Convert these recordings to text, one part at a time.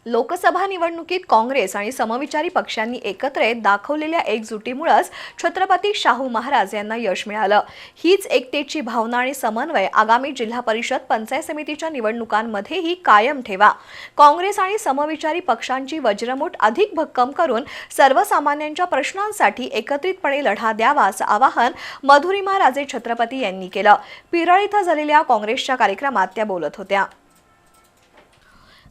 लोकसभा निवडणुकीत काँग्रेस आणि समविचारी पक्षांनी एकत्र येत दाखवलेल्या एकजुटीमुळेच छत्रपती शाहू महाराज यांना यश मिळालं। हीच एकतेची भावना आणि समन्वय आगामी जिल्हा परिषद पंचायत समितीच्या निवडणुकांमध्येही कायम ठेवा। काँग्रेस आणि समविचारी पक्षांची वज्रमूठ अधिक भक्कम करून सर्वसामान्यांच्या प्रश्नांसाठी एकत्रितपणे लढा द्यावा असं आवाहन मधुरिमा राजे छत्रपती यांनी केलं। पिरळ इथं झालेल्या काँग्रेसच्या कार्यक्रमात त्या बोलत होत्या।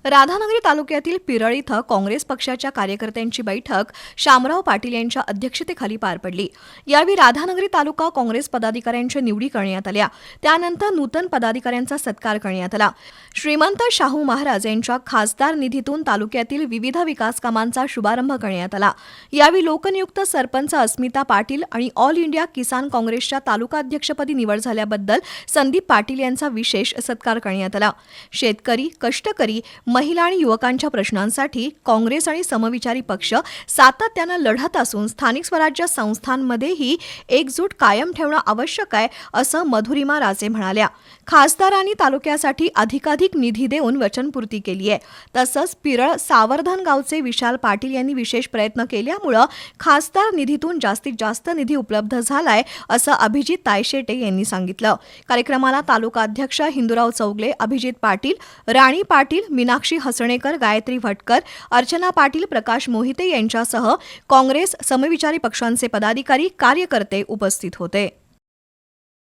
राधानगरी तालुक्यातील पिरळ इथं काँग्रेस पक्षाच्या कार्यकर्त्यांची बैठक शामराव पाटील यांच्या अध्यक्षतेखाली पार पडली। यावेळी राधानगरी तालुका काँग्रेस पदाधिकाऱ्यांच्या निवडी करण्यात आल्या। त्यानंतर नूतन पदाधिकाऱ्यांचा सत्कार करण्यात आला। श्रीमंत शाहू महाराज यांच्या खासदार निधीतून तालुक्यातील विविध विकास कामांचा शुभारंभ करण्यात आला। यावेळी लोकनियुक्त सरपंच अस्मिता पाटील आणि ऑल इंडिया किसान काँग्रेसच्या तालुका अध्यक्षपदी निवड झाल्याबद्दल संदीप पाटील यांचा विशेष सत्कार करण्यात आला। शेतकरी, कष्टकरी, महिला आणि युवकांच्या प्रश्नांसाठी काँग्रेस आणि समविचारी पक्ष सातत्यानं लढत असून स्थानिक स्वराज्य संस्थांमध्येही एकजूट कायम ठेवणं आवश्यक आहे असं मधुरिमा राजे म्हणाल्या। खासदारांनी तालुक्यासाठी अधिकाधिक निधी देऊन वचनपूर्ती केली आहे। तसंच पिरळ सावर्धन गावचे विशाल पाटील यांनी विशेष प्रयत्न केल्यामुळे खासदार निधीतून जास्तीत जास्त निधी उपलब्ध झालाय असं अभिजित तायशेटे यांनी सांगितलं। कार्यक्रमाला तालुका अध्यक्ष हिंदूराव चौगले, अभिजित पाटील, राणी पाटील, मीनाक्षी हसणेकर, गायत्री भटकर, अर्चना पाटील, प्रकाश मोहिते यांच्यासह काँग्रेस समविचारी पक्षांचे पदाधिकारी, कार्यकर्ते उपस्थित होते।